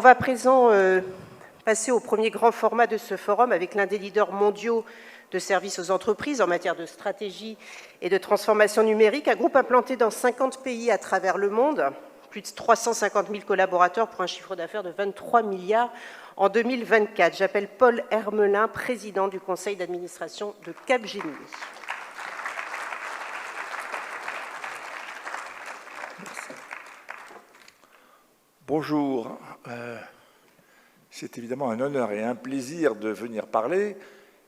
va à présent passer au premier grand format de ce forum avec l'un des leaders mondiaux de services aux entreprises en matière de stratégie et de transformation numérique, un groupe implanté dans 50 pays à travers le monde, plus de 350 000 collaborateurs pour un chiffre d'affaires de 23 milliards en 2024. J'appelle Paul Hermelin, président du conseil d'administration de Capgemini. Bonjour, c'est évidemment un honneur et un plaisir de venir parler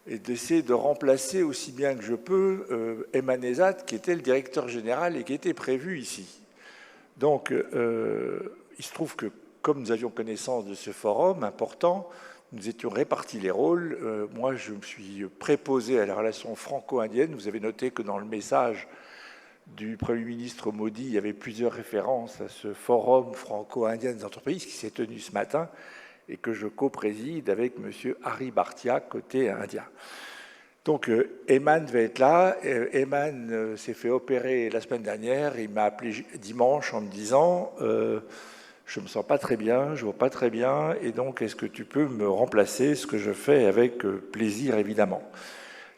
et d'essayer de remplacer aussi bien que je peux Aiman Ezzat, qui était le directeur général et qui était prévu ici. Donc, il se trouve que comme nous avions connaissance de ce forum important, nous étions répartis les rôles. Moi, je me suis préposé à la relation franco-indienne. Vous avez noté que dans le message du Premier ministre Modi, il y avait plusieurs références à ce forum franco-indien des entreprises qui s'est tenu ce matin et que je co-préside avec M. Hari Bhartia, côté indien. Donc, Aiman va être là. Aiman s'est fait opérer la semaine dernière. Il m'a appelé dimanche en me disant « Je ne me sens pas très bien, je ne vois pas très bien, et donc est-ce que tu peux me remplacer ?» Ce que je fais avec plaisir, évidemment.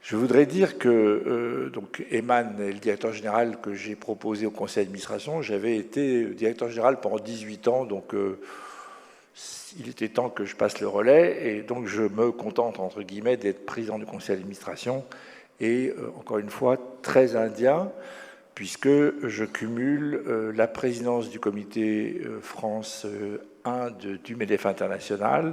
Je voudrais dire que donc Aiman est le directeur général que j'ai proposé au conseil d'administration. J'avais été directeur général pendant 18 ans, donc il était temps que je passe le relais. Et donc je me contente, entre guillemets, d'être président du conseil d'administration et, encore une fois, très indien, puisque je cumule la présidence du comité France-Inde du MEDEF International,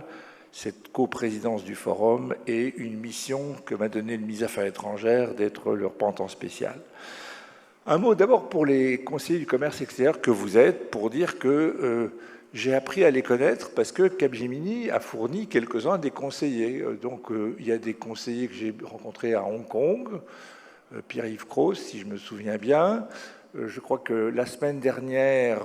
cette coprésidence du forum et une mission que m'a donnée le ministre des Affaires étrangères d'être le représentant spécial. Un mot d'abord pour les conseillers du commerce extérieur que vous êtes, pour dire que j'ai appris à les connaître parce que Capgemini a fourni quelques-uns des conseillers. Donc il y a des conseillers que j'ai rencontrés à Hong Kong, Pierre-Yves Cross, si je me souviens bien. Je crois que la semaine dernière,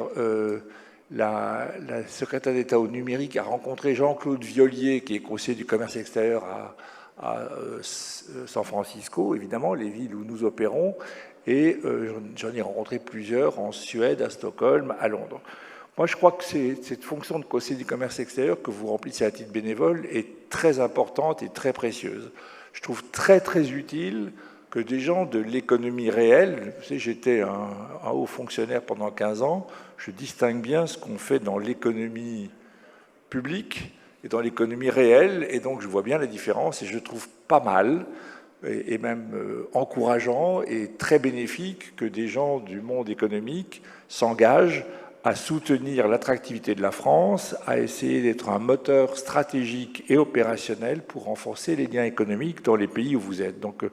la secrétaire d'État au numérique a rencontré Jean-Claude Violier, qui est conseiller du commerce extérieur à San Francisco, évidemment, les villes où nous opérons, et j'en ai rencontré plusieurs en Suède, à Stockholm, à Londres. Moi, je crois que cette fonction de conseiller du commerce extérieur que vous remplissez à titre bénévole est très importante et très précieuse. Je trouve très, très utile que des gens de l'économie réelle, vous savez, j'étais un haut fonctionnaire pendant 15 ans, je distingue bien ce qu'on fait dans l'économie publique et dans l'économie réelle, et donc je vois bien la différence, et je trouve pas mal, et même encourageant et très bénéfique que des gens du monde économique s'engagent à soutenir l'attractivité de la France, à essayer d'être un moteur stratégique et opérationnel pour renforcer les liens économiques dans les pays où vous êtes. Donc,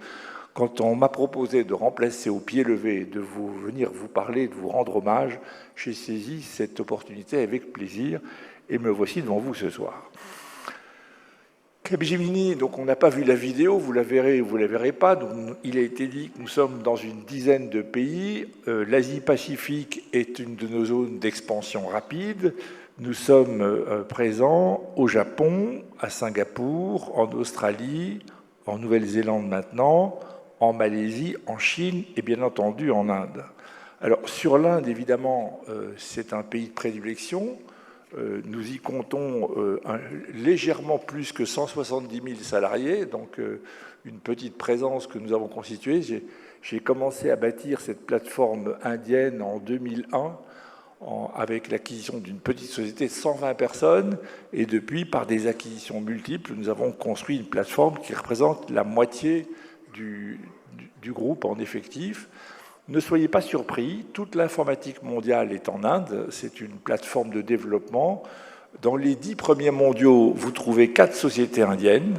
quand on m'a proposé de remplacer au pied levé, de venir vous parler, de vous rendre hommage, j'ai saisi cette opportunité avec plaisir et me voici devant vous ce soir. Capgemini, donc on n'a pas vu la vidéo, vous la verrez ou vous ne la verrez pas. Donc il a été dit que nous sommes dans une dizaine de pays. L'Asie-Pacifique est une de nos zones d'expansion rapide. Nous sommes présents au Japon, à Singapour, en Australie, en Nouvelle-Zélande maintenant, en Malaisie, en Chine et bien entendu en Inde. Alors sur l'Inde, évidemment, c'est un pays de prédilection. Nous y comptons légèrement plus que 170 000 salariés, donc une petite présence que nous avons constituée. J'ai commencé à bâtir cette plateforme indienne en 2001 avec l'acquisition d'une petite société de 120 personnes, et depuis, par des acquisitions multiples, nous avons construit une plateforme qui représente la moitié du groupe en effectif. Ne soyez pas surpris, toute l'informatique mondiale est en Inde, c'est une plateforme de développement. Dans les 10 premiers mondiaux, vous trouvez 4 sociétés indiennes,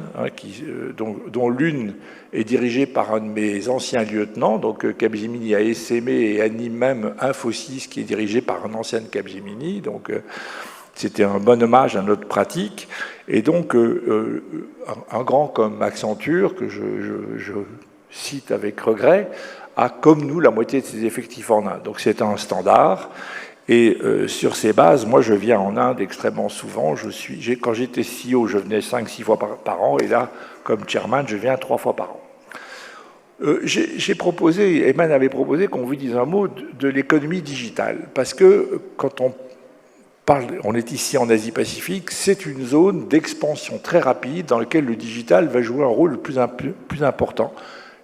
dont l'une est dirigée par un de mes anciens lieutenants, donc Capgemini a essaimé et anime même Infosys, qui est dirigé par un ancien de Capgemini, donc c'était un bon hommage à notre pratique. Et donc, un grand comme Accenture, que je cite avec regret, a, comme nous, la moitié de ses effectifs en Inde. Donc c'est un standard. Et sur ces bases, moi, je viens en Inde extrêmement souvent. Quand j'étais CEO, je venais 5-6 fois par an. Et là, comme chairman, je viens 3 fois par an. J'ai proposé, Aiman avait proposé qu'on vous dise un mot de l'économie digitale. Parce que quand on on est ici en Asie-Pacifique, c'est une zone d'expansion très rapide dans laquelle le digital va jouer un rôle plus important.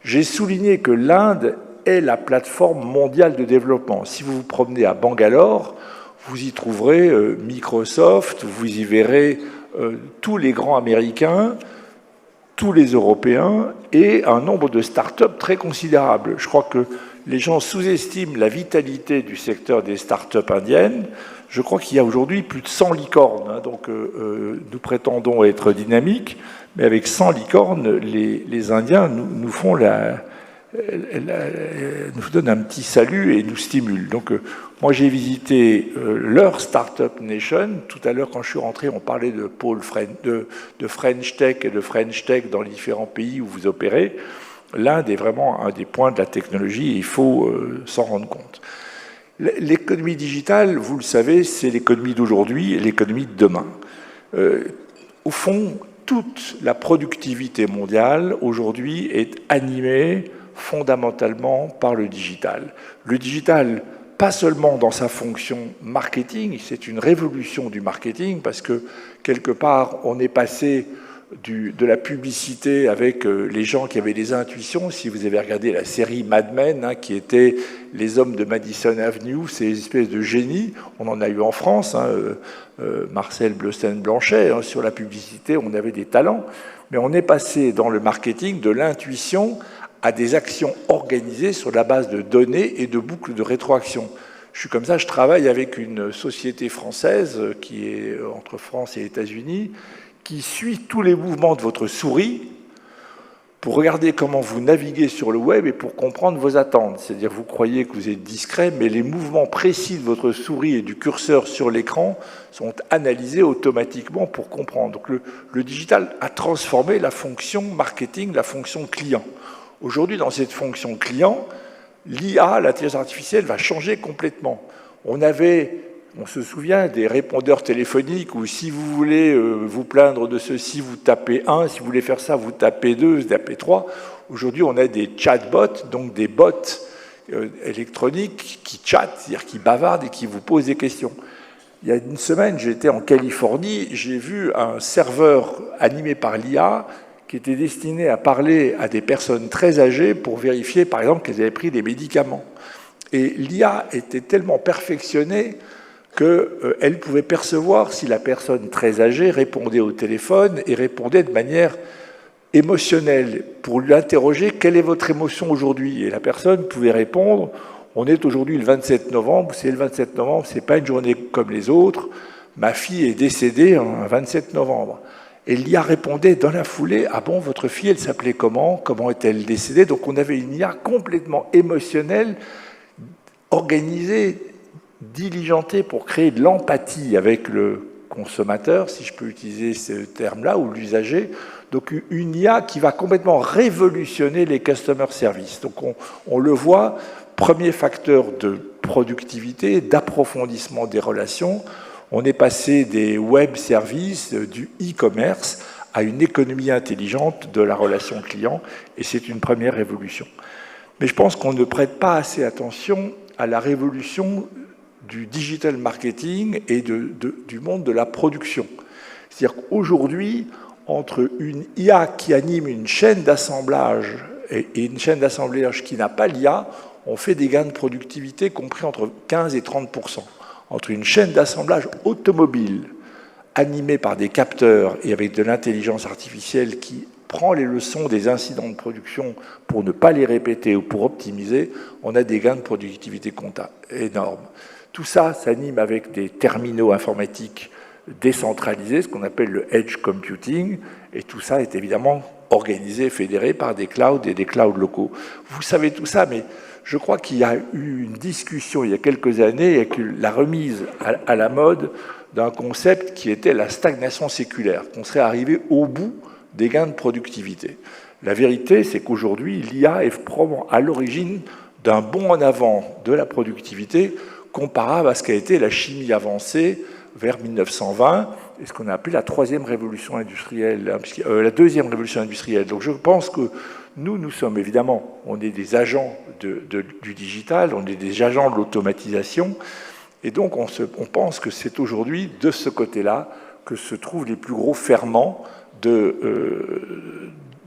J'ai souligné que l'Inde est la plateforme mondiale de développement. Si vous vous promenez à Bangalore, vous y trouverez Microsoft, vous y verrez tous les grands Américains, tous les Européens et un nombre de start-up très considérable. Je crois que les gens sous-estiment la vitalité du secteur des start-up indiennes. Je crois qu'il y a aujourd'hui plus de 100 licornes. Donc nous prétendons être dynamiques, mais avec 100 licornes, les Indiens nous font nous donnent un petit salut et nous stimulent. Donc moi j'ai visité leur Startup Nation. Tout à l'heure quand je suis rentré, on parlait de pôle de French Tech et de French Tech dans les différents pays où vous opérez. L'Inde est vraiment un des points de la technologie et il faut s'en rendre compte. L'économie digitale, vous le savez, c'est l'économie d'aujourd'hui et l'économie de demain. Au fond, toute la productivité mondiale aujourd'hui est animée fondamentalement par le digital. Le digital, pas seulement dans sa fonction marketing, c'est une révolution du marketing parce que quelque part, on est passé de la publicité avec les gens qui avaient des intuitions. Si vous avez regardé la série Mad Men, qui était les hommes de Madison Avenue, ces espèces de génies, on en a eu en France, Marcel Bleustein-Blanchet, sur la publicité, on avait des talents, mais on est passé dans le marketing de l'intuition à des actions organisées sur la base de données et de boucles de rétroaction. Je suis comme ça, je travaille avec une société française qui est entre France et États-Unis, qui suit tous les mouvements de votre souris pour regarder comment vous naviguez sur le web et pour comprendre vos attentes. C'est-à-dire vous croyez que vous êtes discret, mais les mouvements précis de votre souris et du curseur sur l'écran sont analysés automatiquement pour comprendre. Donc le digital a transformé la fonction marketing, la fonction client. Aujourd'hui, dans cette fonction client, l'IA, l'intelligence artificielle, va changer complètement. On se souvient des répondeurs téléphoniques où si vous voulez vous plaindre de ceci, vous tapez 1, si vous voulez faire ça, vous tapez 2, vous tapez 3. Aujourd'hui, on a des chatbots, donc des bots électroniques qui chattent, c'est-à-dire qui bavardent et qui vous posent des questions. Il y a une semaine, j'étais en Californie, j'ai vu un serveur animé par l'IA qui était destiné à parler à des personnes très âgées pour vérifier, par exemple, qu'elles avaient pris des médicaments. Et l'IA était tellement perfectionnée qu'elle pouvait percevoir si la personne très âgée répondait au téléphone et répondait de manière émotionnelle pour lui interroger « Quelle est votre émotion aujourd'hui ?» Et la personne pouvait répondre « On est aujourd'hui le 27 novembre, c'est le 27 novembre, c'est pas une journée comme les autres, ma fille est décédée un 27 novembre. » Et l'IA répondait dans la foulée « Ah bon, votre fille, elle s'appelait comment? Comment est-elle décédée ?» Donc on avait une IA complètement émotionnelle, organisée, diligentée pour créer de l'empathie avec le consommateur, si je peux utiliser ce terme-là, ou l'usager. Donc une IA qui va complètement révolutionner les customer service. Donc on le voit, premier facteur de productivité, d'approfondissement des relations. On est passé des web services, du e-commerce, à une économie intelligente de la relation client, et c'est une première révolution. Mais je pense qu'on ne prête pas assez attention à la révolution du digital marketing et du monde de la production. C'est-à-dire qu'aujourd'hui, entre une IA qui anime une chaîne d'assemblage et une chaîne d'assemblage qui n'a pas l'IA, on fait des gains de productivité compris entre 15 et 30%. Entre une chaîne d'assemblage automobile animée par des capteurs et avec de l'intelligence artificielle qui prend les leçons des incidents de production pour ne pas les répéter ou pour optimiser, on a des gains de productivité compta énormes. Tout ça s'anime avec des terminaux informatiques décentralisés, ce qu'on appelle le edge computing, et tout ça est évidemment organisé, fédéré par des clouds et des clouds locaux. Vous savez tout ça, mais je crois qu'il y a eu une discussion il y a quelques années avec la remise à la mode d'un concept qui était la stagnation séculaire, qu'on serait arrivé au bout des gains de productivité. La vérité, c'est qu'aujourd'hui, l'IA est probablement à l'origine d'un bond en avant de la productivité comparable à ce qu'a été la chimie avancée vers 1920, et ce qu'on a appelé la troisième révolution industrielle, la deuxième révolution industrielle. Donc je pense que nous sommes évidemment, on est des agents du digital, on est des agents de l'automatisation, Et donc on pense que c'est aujourd'hui de ce côté-là que se trouvent les plus gros ferments de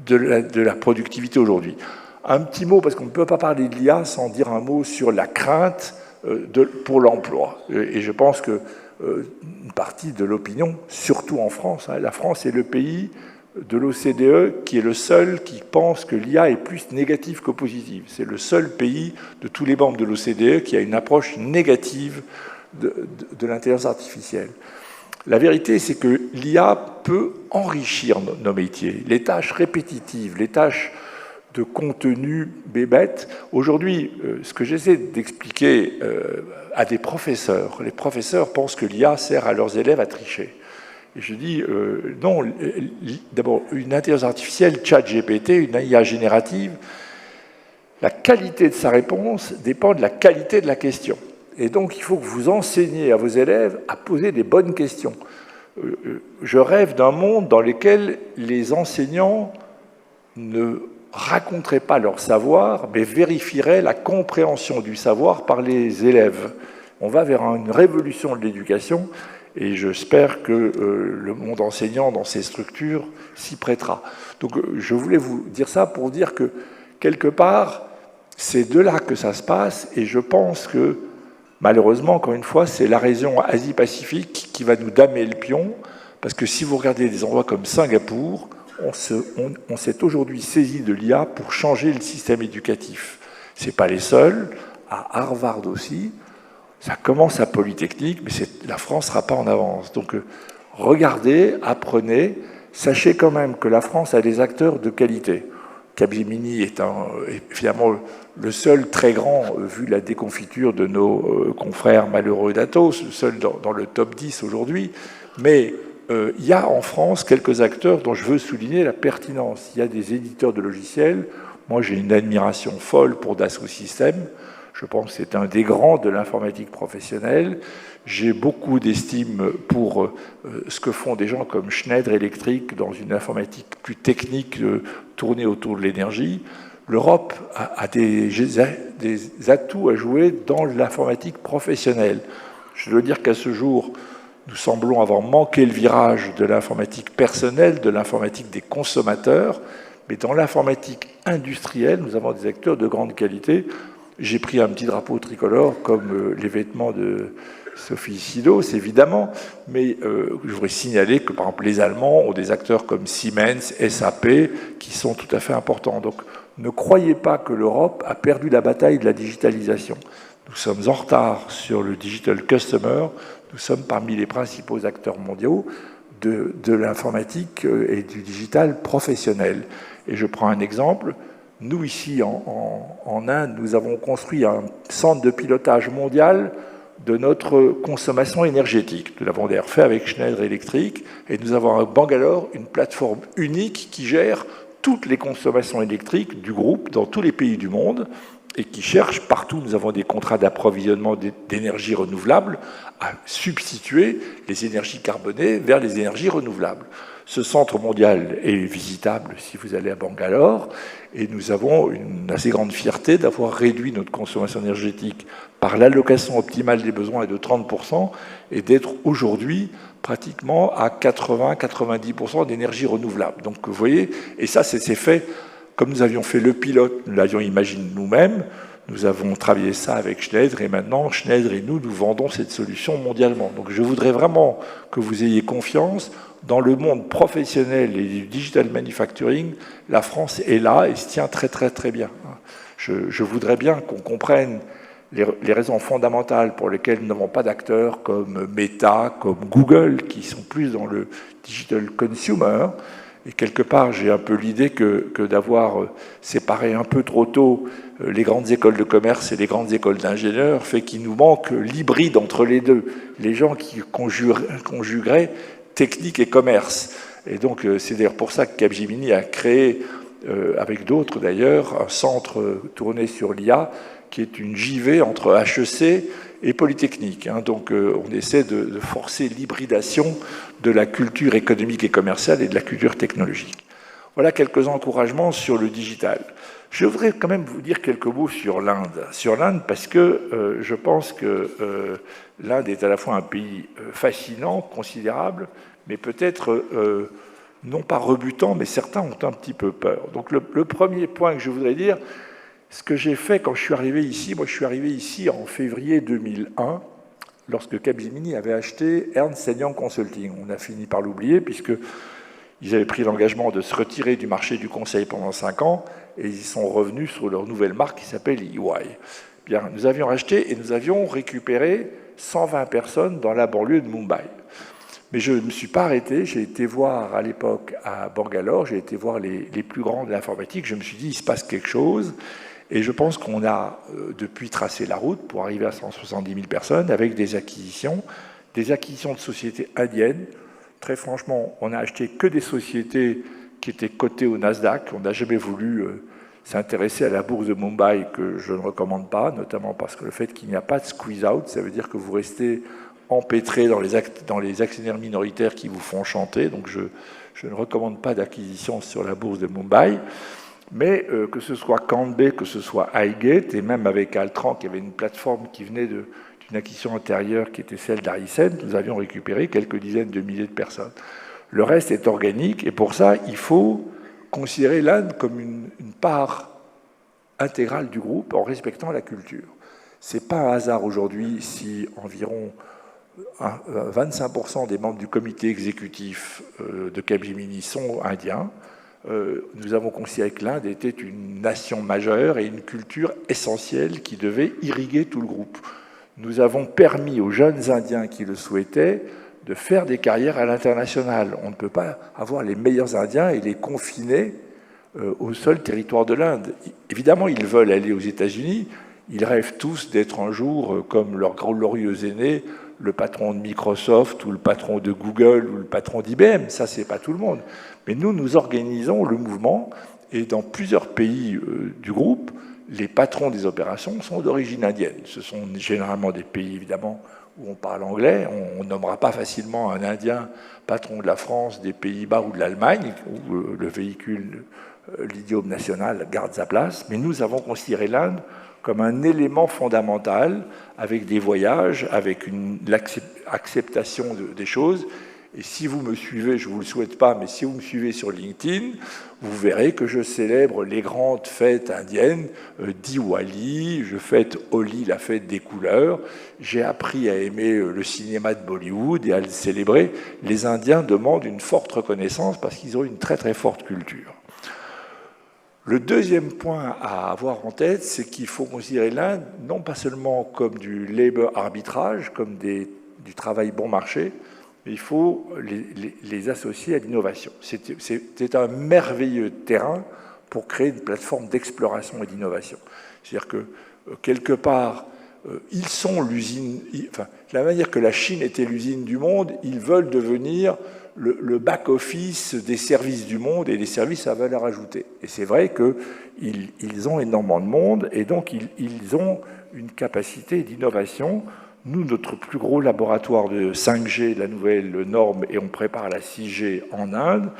la productivité aujourd'hui. Un petit mot, parce qu'on ne peut pas parler de l'IA sans dire un mot sur la crainte pour l'emploi. Et je pense que une partie de l'opinion, surtout en France, la France est le pays de l'OCDE qui est le seul qui pense que l'IA est plus négative que positive. C'est le seul pays de tous les membres de l'OCDE qui a une approche négative de l'intelligence artificielle. La vérité, c'est que l'IA peut enrichir nos métiers, les tâches répétitives, les tâches de contenu bébête. Aujourd'hui, ce que j'essaie d'expliquer à des professeurs, les professeurs pensent que l'IA sert à leurs élèves à tricher. Et je dis, non, d'abord, une intelligence artificielle, ChatGPT, une IA générative, la qualité de sa réponse dépend de la qualité de la question. Et donc, il faut que vous enseigniez à vos élèves à poser des bonnes questions. Je rêve d'un monde dans lequel les enseignants ne raconteraient pas leur savoir, mais vérifieraient la compréhension du savoir par les élèves. On va vers une révolution de l'éducation, et j'espère que le monde enseignant dans ces structures s'y prêtera. Donc je voulais vous dire ça pour dire que, quelque part, c'est de là que ça se passe, et je pense que, malheureusement, encore une fois, c'est la région Asie-Pacifique qui va nous damer le pion, parce que si vous regardez des endroits comme Singapour, on s'est aujourd'hui saisi de l'IA pour changer le système éducatif. Ce n'est pas les seuls, à Harvard aussi, ça commence à Polytechnique, mais la France ne sera pas en avance. Donc regardez, apprenez, sachez quand même que la France a des acteurs de qualité. Capgemini est finalement le seul très grand, vu la déconfiture de nos confrères malheureux d'Atos, le seul dans le top 10 aujourd'hui, mais il y a en France quelques acteurs dont je veux souligner la pertinence. Il y a des éditeurs de logiciels. Moi, j'ai une admiration folle pour Dassault Systèmes. Je pense que c'est un des grands de l'informatique professionnelle. J'ai beaucoup d'estime pour ce que font des gens comme Schneider Electric dans une informatique plus technique tournée autour de l'énergie. L'Europe a des atouts à jouer dans l'informatique professionnelle. Je dois dire qu'à ce jour, nous semblons avoir manqué le virage de l'informatique personnelle, de l'informatique des consommateurs, mais dans l'informatique industrielle, nous avons des acteurs de grande qualité. J'ai pris un petit drapeau tricolore, comme les vêtements de Sophie Sidos, évidemment, mais je voudrais signaler que, par exemple, les Allemands ont des acteurs comme Siemens, SAP, qui sont tout à fait importants. Donc, ne croyez pas que l'Europe a perdu la bataille de la digitalisation. Nous sommes en retard sur le digital customer. Nous sommes parmi les principaux acteurs mondiaux de l'informatique et du digital professionnel. Et je prends un exemple. Nous, ici, en Inde, nous avons construit un centre de pilotage mondial de notre consommation énergétique. Nous l'avons d'ailleurs fait avec Schneider Electric. Et nous avons à Bangalore une plateforme unique qui gère toutes les consommations électriques du groupe dans tous les pays du monde et qui cherche partout, nous avons des contrats d'approvisionnement d'énergie renouvelable, à substituer les énergies carbonées vers les énergies renouvelables. Ce centre mondial est visitable si vous allez à Bangalore, et nous avons une assez grande fierté d'avoir réduit notre consommation énergétique par l'allocation optimale des besoins de 30% et d'être aujourd'hui pratiquement à 80-90% d'énergie renouvelable. Donc vous voyez, et ça c'est fait. Comme nous avions fait le pilote, nous l'avions imaginé nous-mêmes, nous avons travaillé ça avec Schneider, et maintenant, Schneider et nous vendons cette solution mondialement. Donc je voudrais vraiment que vous ayez confiance. Dans le monde professionnel et du digital manufacturing, la France est là et se tient très très très bien. Je voudrais bien qu'on comprenne les raisons fondamentales pour lesquelles nous n'avons pas d'acteurs comme Meta, comme Google, qui sont plus dans le digital consumer. Et quelque part, j'ai un peu l'idée que d'avoir séparé un peu trop tôt les grandes écoles de commerce et les grandes écoles d'ingénieurs fait qu'il nous manque l'hybride entre les deux, les gens qui conjugueraient technique et commerce. Et donc, c'est d'ailleurs pour ça que Capgemini a créé, avec d'autres d'ailleurs, un centre tourné sur l'IA, qui est une JV entre HEC et Polytechnique. Donc on essaie de forcer l'hybridation de la culture économique et commerciale et de la culture technologique. Voilà quelques encouragements sur le digital. Je voudrais quand même vous dire quelques mots sur l'Inde. Sur l'Inde, parce que je pense que l'Inde est à la fois un pays fascinant, considérable, mais peut-être non pas rebutant, mais certains ont un petit peu peur. Donc le premier point que je voudrais dire, ce que j'ai fait quand je suis arrivé ici, moi je suis arrivé ici en février 2001, lorsque Capgemini avait acheté Ernst & Young Consulting. On a fini par l'oublier, puisqu'ils avaient pris l'engagement de se retirer du marché du conseil pendant 5 ans, et ils sont revenus sur leur nouvelle marque qui s'appelle EY. Bien, nous avions racheté et nous avions récupéré 120 personnes dans la banlieue de Mumbai. Mais je ne me suis pas arrêté, j'ai été voir à l'époque à Bangalore, j'ai été voir les plus grands de l'informatique, je me suis dit, il se passe quelque chose, et je pense qu'on a depuis tracé la route pour arriver à 170 000 personnes avec des acquisitions de sociétés indiennes. Très franchement, on n'a acheté que des sociétés qui étaient cotées au Nasdaq, on n'a jamais voulu s'intéresser à la bourse de Mumbai, que je ne recommande pas, notamment parce que le fait qu'il n'y a pas de squeeze-out, ça veut dire que vous restez empêtré dans les actionnaires minoritaires qui vous font chanter. Donc je ne recommande pas d'acquisition sur la bourse de Mumbai. Mais que ce soit Kanbe, que ce soit Highgate, et même avec Altran, qui avait une plateforme qui venait d'une acquisition antérieure qui était celle d'Aricent, nous avions récupéré quelques dizaines de milliers de personnes. Le reste est organique, et pour ça, il faut considérer l'Inde comme une part intégrale du groupe en respectant la culture. Ce n'est pas un hasard aujourd'hui si environ 25% des membres du comité exécutif de Capgemini sont indiens. Nous avons considéré que l'Inde était une nation majeure et une culture essentielle qui devait irriguer tout le groupe. Nous avons permis aux jeunes Indiens qui le souhaitaient de faire des carrières à l'international. On ne peut pas avoir les meilleurs Indiens et les confiner au seul territoire de l'Inde. Évidemment, ils veulent aller aux États-Unis. Ils rêvent tous d'être un jour, comme leurs glorieux aînés, le patron de Microsoft ou le patron de Google ou le patron d'IBM. Ça, c'est pas tout le monde. Mais nous organisons le mouvement, et dans plusieurs pays du groupe, les patrons des opérations sont d'origine indienne. Ce sont généralement des pays, évidemment, où on parle anglais. On nommera pas facilement un Indien patron de la France, des Pays-Bas ou de l'Allemagne, où le véhicule, l'idiome national garde sa place. Mais nous avons considéré l'Inde comme un élément fondamental, avec des voyages, avec l'acceptation des choses. Et si vous me suivez, je ne vous le souhaite pas, mais si vous me suivez sur LinkedIn, vous verrez que je célèbre les grandes fêtes indiennes, Diwali, je fête Holi, la fête des couleurs. J'ai appris à aimer le cinéma de Bollywood et à le célébrer. Les Indiens demandent une forte reconnaissance parce qu'ils ont une très très forte culture. Le deuxième point à avoir en tête, c'est qu'il faut considérer l'Inde non pas seulement comme du labor arbitrage, comme du travail bon marché, mais il faut les associer à l'innovation. C'est un merveilleux terrain pour créer une plateforme d'exploration et d'innovation. C'est-à-dire que, quelque part, ils sont l'usine... Enfin, de la manière que la Chine était l'usine du monde, ils veulent devenir le back-office des services du monde et des services à valeur ajoutée. Et c'est vrai qu'ils ont énormément de monde, et donc ils ont une capacité d'innovation. Nous, notre plus gros laboratoire de 5G, la nouvelle norme, et on prépare la 6G en Inde.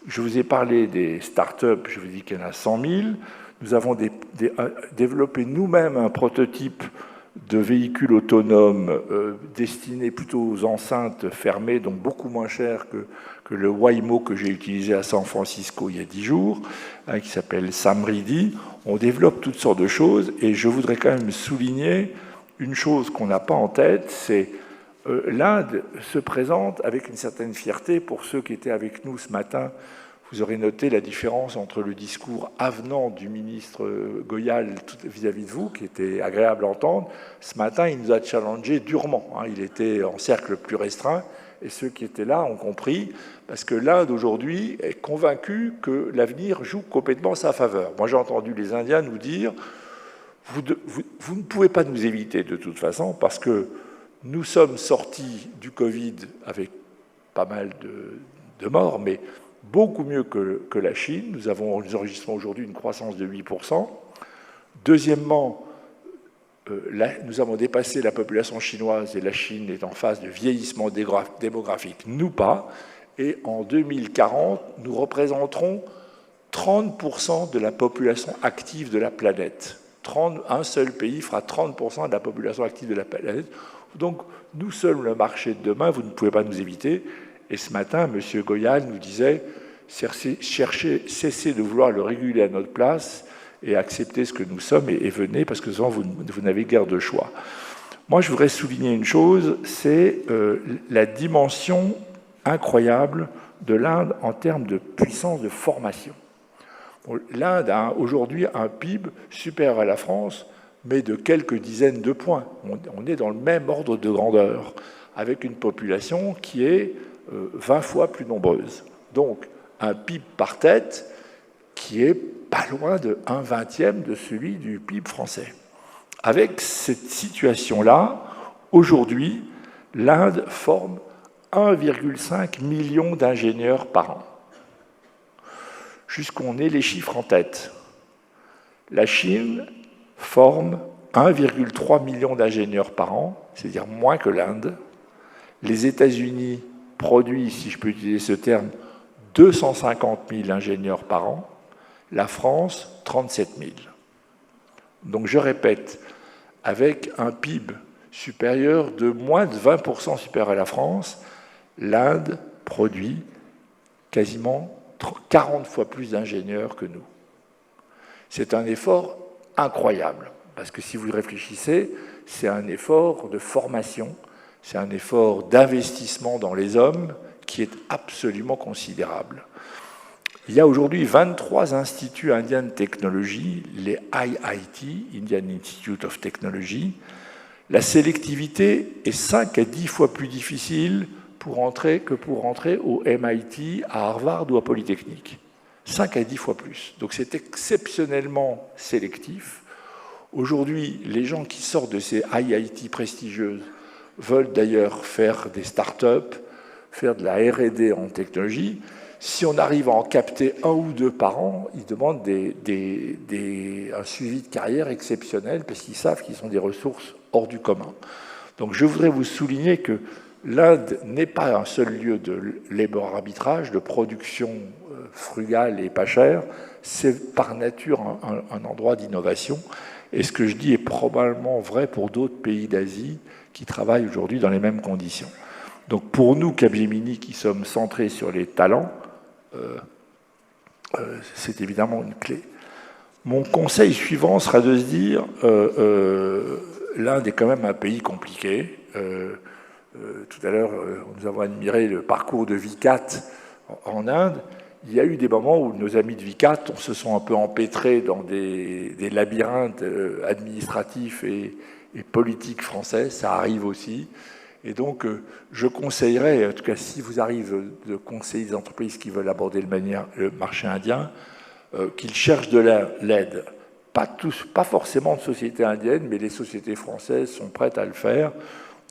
Je vous ai parlé des startups, je vous dis qu'il y en a 100 000. Nous avons développé nous-mêmes un prototype de véhicules autonomes destinés plutôt aux enceintes fermées, donc beaucoup moins cher que le Waymo que j'ai utilisé à San Francisco il y a 10 jours, qui s'appelle Samriddhi. On développe toutes sortes de choses, et je voudrais quand même souligner une chose qu'on n'a pas en tête, c'est l'Inde se présente avec une certaine fierté. Pour ceux qui étaient avec nous ce matin, vous aurez noté la différence entre le discours avenant du ministre Goyal vis-à-vis de vous, qui était agréable à entendre. Ce matin, il nous a challengé durement. Il était en cercle plus restreint, et ceux qui étaient là ont compris, parce que l'Inde aujourd'hui est convaincue que l'avenir joue complètement sa faveur. Moi, j'ai entendu les Indiens nous dire « Vous ne pouvez pas nous éviter de toute façon, parce que nous sommes sortis du Covid avec pas mal de morts, mais beaucoup mieux que la Chine. Nous enregistrons aujourd'hui une croissance de 8%. Deuxièmement, nous avons dépassé la population chinoise, et la Chine est en phase de vieillissement démographique, nous pas. Et en 2040, nous représenterons 30% de la population active de la planète. Un seul pays fera 30% de la population active de la planète. Donc, nous sommes le marché de demain, vous ne pouvez pas nous éviter. Et ce matin, M. Goyal nous disait, cessez de vouloir le réguler à notre place et acceptez ce que nous sommes et venez, parce que souvent, vous n'avez guère de choix. Moi, je voudrais souligner une chose, c'est la dimension incroyable de l'Inde en termes de puissance de formation. L'Inde a aujourd'hui un PIB supérieur à la France, mais de quelques dizaines de points. On est dans le même ordre de grandeur, avec une population qui est 20 fois plus nombreuse. Donc, un PIB par tête qui est pas loin de 1/20 de celui du PIB français. Avec cette situation-là, aujourd'hui, l'Inde forme 1,5 million d'ingénieurs par an. Jusqu'on ait les chiffres en tête. La Chine forme 1,3 million d'ingénieurs par an, c'est-à-dire moins que l'Inde. Les États-Unis produisent, si je peux utiliser ce terme, 250 000 ingénieurs par an. La France, 37 000. Donc je répète, avec un PIB supérieur de moins de 20% supérieur à la France, l'Inde produit quasiment 40 fois plus d'ingénieurs que nous. C'est un effort incroyable, parce que si vous réfléchissez, c'est un effort de formation, c'est un effort d'investissement dans les hommes qui est absolument considérable. Il y a aujourd'hui 23 instituts indiens de technologie, les IIT, Indian Institute of Technology. La sélectivité est 5 à 10 fois plus difficile pour entrer que pour rentrer au MIT, à Harvard ou à Polytechnique. 5 à 10 fois plus. Donc c'est exceptionnellement sélectif. Aujourd'hui, les gens qui sortent de ces IIT prestigieuses veulent d'ailleurs faire des start-up, faire de la R&D en technologie. Si on arrive à en capter 1 ou 2 par an, ils demandent un suivi de carrière exceptionnel parce qu'ils savent qu'ils ont des ressources hors du commun. Donc je voudrais vous souligner que l'Inde n'est pas un seul lieu de libre arbitrage, de production frugale et pas chère, c'est par nature un endroit d'innovation. Et ce que je dis est probablement vrai pour d'autres pays d'Asie qui travaillent aujourd'hui dans les mêmes conditions. Donc pour nous, Capgemini, qui sommes centrés sur les talents, c'est évidemment une clé. Mon conseil suivant sera de se dire, l'Inde est quand même un pays compliqué. Tout à l'heure, nous avons admiré le parcours de Vicat en Inde. Il y a eu des moments où nos amis de Vicat se sont un peu empêtrés dans des labyrinthes administratifs et politiques français. Ça arrive aussi. Et donc, je conseillerais, en tout cas, si vous arrivez de conseiller des entreprises qui veulent aborder le marché indien, qu'ils cherchent de l'aide. Pas forcément de sociétés indiennes, mais les sociétés françaises sont prêtes à le faire.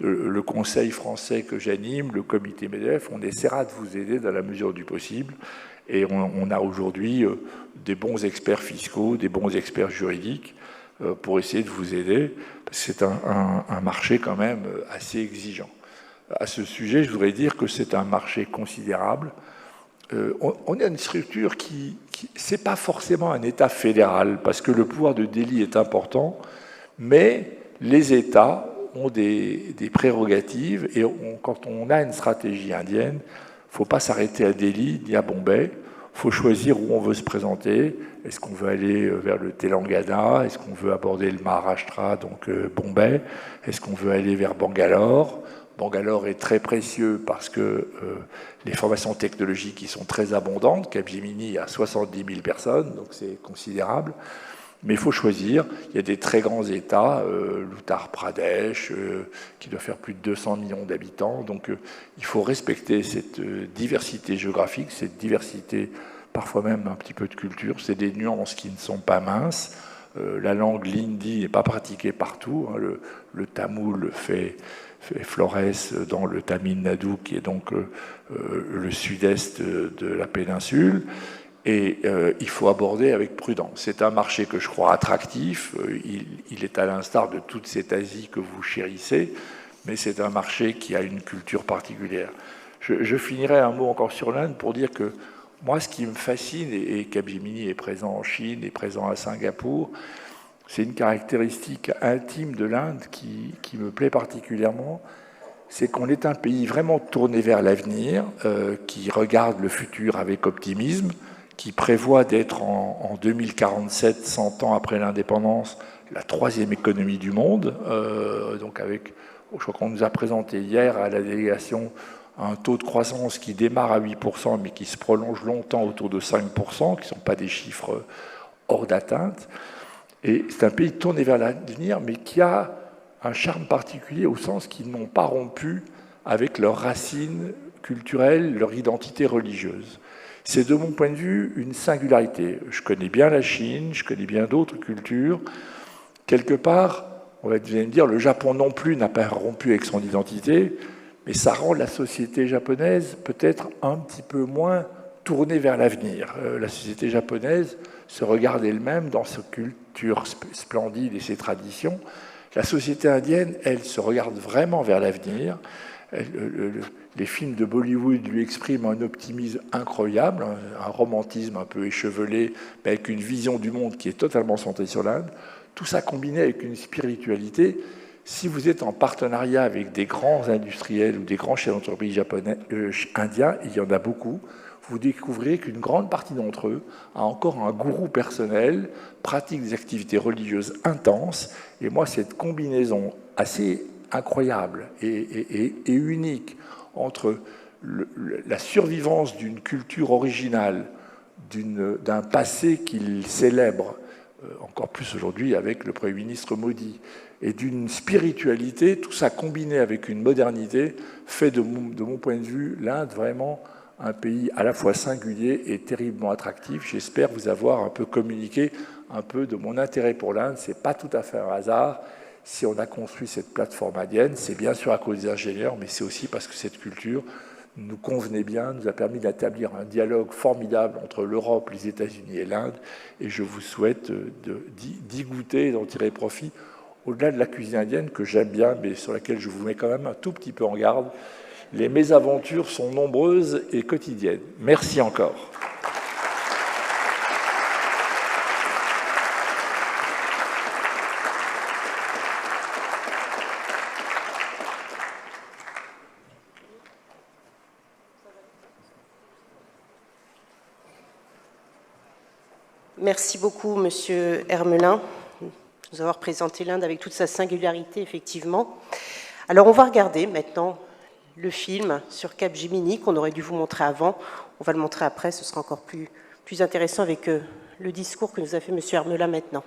Le conseil français que j'anime, le comité MEDEF, on essaiera de vous aider dans la mesure du possible. Et on a aujourd'hui des bons experts fiscaux, des bons experts juridiques pour essayer de vous aider. C'est un marché quand même assez exigeant. À ce sujet, je voudrais dire que c'est un marché considérable. On a une structure qui c'est pas forcément un État fédéral, parce que le pouvoir de Delhi est important, mais les États ont des prérogatives, et quand on a une stratégie indienne, il ne faut pas s'arrêter à Delhi ni à Bombay. Il faut choisir où on veut se présenter. Est-ce qu'on veut aller vers le Telangana? Est-ce qu'on veut aborder le Maharashtra, donc Bombay? Est-ce qu'on veut aller vers Bangalore? Bangalore est très précieux parce que les formations technologiques y sont très abondantes. Capgemini a 70 000 personnes, donc c'est considérable. Mais il faut choisir. Il y a des très grands États, l'Uttar Pradesh, qui doit faire plus de 200 millions d'habitants. Donc il faut respecter cette diversité géographique, cette diversité, parfois même un petit peu de culture. C'est des nuances qui ne sont pas minces. La langue l'hindi n'est pas pratiquée partout. Le tamoul fait florès dans le Tamil Nadu, qui est donc le sud-est de la péninsule. Et il faut aborder avec prudence. C'est un marché que je crois attractif. Il est à l'instar de toute cette Asie que vous chérissez, mais c'est un marché qui a une culture particulière. Je finirai un mot encore sur l'Inde pour dire que Moi, ce qui me fascine, et Capgemini est présent en Chine, est présent à Singapour, c'est une caractéristique intime de l'Inde qui me plaît particulièrement, c'est qu'on est un pays vraiment tourné vers l'avenir, qui regarde le futur avec optimisme, qui prévoit d'être en 2047, 100 ans après l'indépendance, la troisième économie du monde. Donc avec, je crois qu'on nous a présenté hier à la délégation un taux de croissance qui démarre à 8%, mais qui se prolonge longtemps autour de 5%, qui ne sont pas des chiffres hors d'atteinte. Et c'est un pays tourné vers l'avenir, mais qui a un charme particulier au sens qu'ils n'ont pas rompu avec leurs racines culturelles, leur identité religieuse. C'est de mon point de vue une singularité. Je connais bien la Chine, je connais bien d'autres cultures. Quelque part, on va me dire, le Japon non plus n'a pas rompu avec son identité, mais ça rend la société japonaise peut-être un petit peu moins tournée vers l'avenir. La société japonaise se regarde elle-même dans sa culture splendide et ses traditions. La société indienne, elle, se regarde vraiment vers l'avenir. Les films de Bollywood lui expriment un optimisme incroyable, un romantisme un peu échevelé, mais avec une vision du monde qui est totalement centrée sur l'Inde. Tout ça combiné avec une spiritualité. Si vous êtes en partenariat avec des grands industriels ou des grands chefs d'entreprise japonais, indiens, il y en a beaucoup, vous découvrez qu'une grande partie d'entre eux a encore un gourou personnel, pratique des activités religieuses intenses. Et moi, cette combinaison assez incroyable et unique entre la survivance d'une culture originale, d'un passé qu'il célèbre, encore plus aujourd'hui avec le Premier ministre Modi, et d'une spiritualité, tout ça combiné avec une modernité, fait de mon point de vue l'Inde vraiment un pays à la fois singulier et terriblement attractif. J'espère vous avoir un peu communiqué un peu de mon intérêt pour l'Inde. Ce n'est pas tout à fait un hasard. Si on a construit cette plateforme indienne, c'est bien sûr à cause des ingénieurs, mais c'est aussi parce que cette culture nous convenait bien, nous a permis d'établir un dialogue formidable entre l'Europe, les États-Unis et l'Inde. Et je vous souhaite d'y goûter et d'en tirer profit, au-delà de la cuisine indienne que j'aime bien, mais sur laquelle je vous mets quand même un tout petit peu en garde. Les mésaventures sont nombreuses et quotidiennes. Merci encore. Merci beaucoup, Monsieur Hermelin, de nous avoir présenté l'Inde avec toute sa singularité, effectivement. Alors, on va regarder maintenant le film sur Capgemini qu'on aurait dû vous montrer avant. On va le montrer après, ce sera encore plus intéressant avec le discours que nous a fait Monsieur Hermelin maintenant.